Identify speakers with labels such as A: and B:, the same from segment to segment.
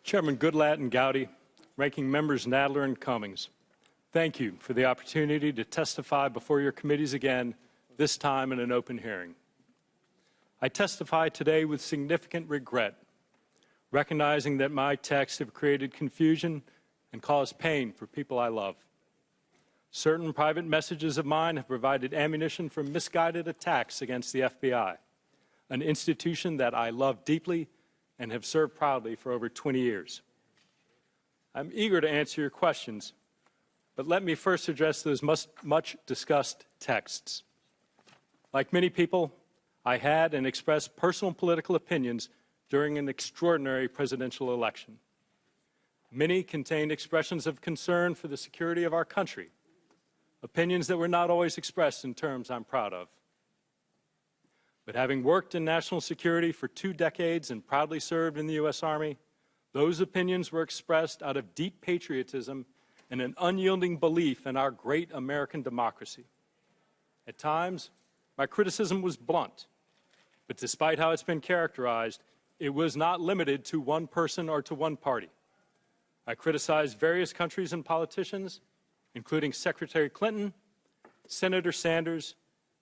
A: Chairman Goodlatte and Gowdy, Ranking Members Nadler and Cummings, thank you for the opportunity to testify before your committees again, this time in an open hearing. I testify today with significant regret, recognizing that my texts have created confusion and caused pain for people I love. Certain private messages of mine have provided ammunition for misguided attacks against the FBI, an institution that I love deeply and have served proudly for over 20 years. I'm eager to answer your questions, but let me first address those much discussed texts. Like many people, I had and expressed personal political opinions during an extraordinary presidential election. Many contained expressions of concern for the security of our country, opinions that were not always expressed in terms I'm proud of. But having worked in national security for 2 decades and proudly served in the U.S. Army, those opinions were expressed out of deep patriotism and an unyielding belief in our great American democracy. At times, my criticism was blunt, but despite how it's been characterized, it was not limited to one person or to one party. I criticized various countries and politicians, including Secretary Clinton, Senator Sanders,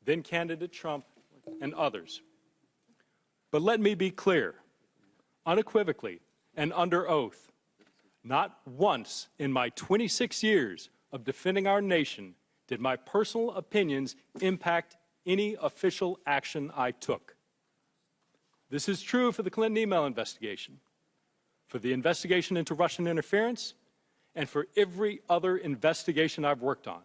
A: then candidate Trump, and others. But let me be clear, unequivocally and under oath, not once in my 26 years of defending our nation did my personal opinions impact any official action I took. This is true for the Clinton email investigation, for the investigation into Russian interference, and for every other investigation I've worked on.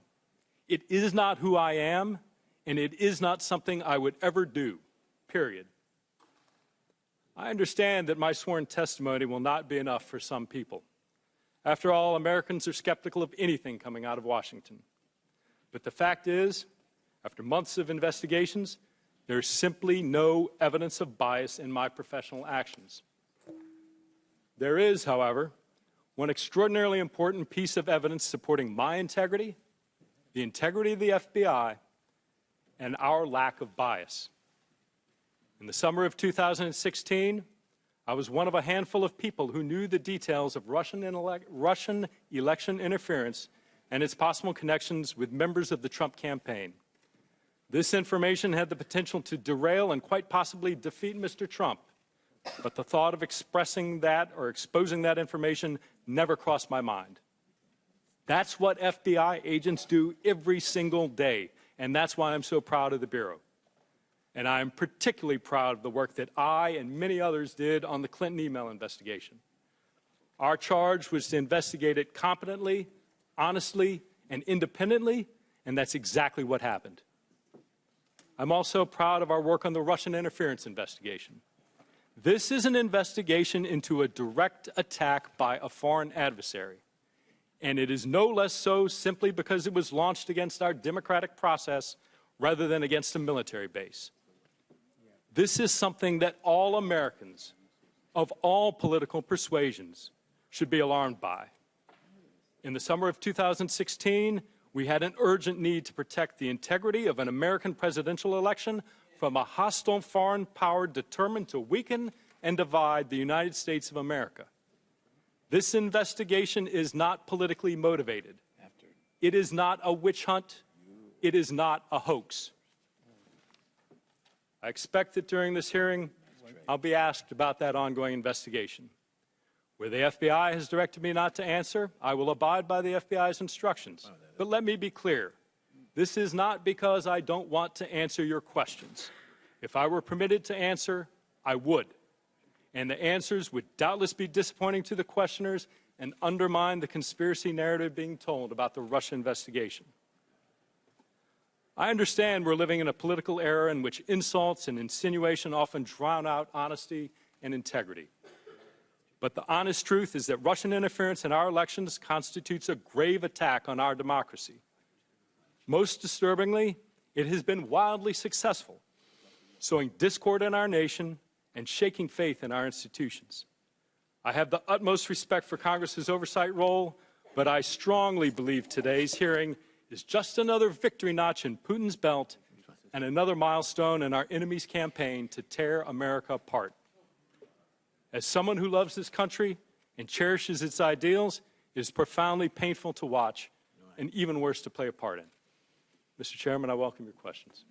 A: It is not who I am, and it is not something I would ever do, period. I understand that my sworn testimony will not be enough for some people. After all, Americans are skeptical of anything coming out of Washington. But the fact is, after months of investigations, there's simply no evidence of bias in my professional actions. There is, however, one extraordinarily important piece of evidence supporting my integrity, the integrity of the FBI, and our lack of bias. In the summer of 2016, I was one of a handful of people who knew the details of Russian election interference and its possible connections with members of the Trump campaign. This information had the potential to derail and quite possibly defeat Mr. Trump, but the thought of expressing that or exposing that information never crossed my mind. That's what FBI agents do every single day, and that's why I'm so proud of the Bureau. And I'm particularly proud of the work that I and many others did on the Clinton email investigation. Our charge was to investigate it competently, honestly, and independently, and that's exactly what happened. I'm also proud of our work on the Russian interference investigation. This is an investigation into a direct attack by a foreign adversary, and it is no less so simply because it was launched against our democratic process rather than against a military base. This is something that all Americans of all political persuasions should be alarmed by. In the summer of 2016, we had an urgent need to protect the integrity of an American presidential election from a hostile foreign power determined to weaken and divide the United States of America. This investigation is not politically motivated. It is not a witch hunt. It is not a hoax. I expect that during this hearing, I'll be asked about that ongoing investigation. Where the FBI has directed me not to answer, I will abide by the FBI's instructions. But let me be clear. This is not because I don't want to answer your questions. If I were permitted to answer, I would. And the answers would doubtless be disappointing to the questioners and undermine the conspiracy narrative being told about the Russia investigation. I understand we're living in a political era in which insults and insinuation often drown out honesty and integrity. But the honest truth is that Russian interference in our elections constitutes a grave attack on our democracy. Most disturbingly, it has been wildly successful, sowing discord in our nation and shaking faith in our institutions. I have the utmost respect for Congress's oversight role, but I strongly believe today's hearing is just another victory notch in Putin's belt and another milestone in our enemy's campaign to tear America apart. As someone who loves this country and cherishes its ideals, it is profoundly painful to watch and even worse to play a part in. Mr. Chairman, I welcome your questions.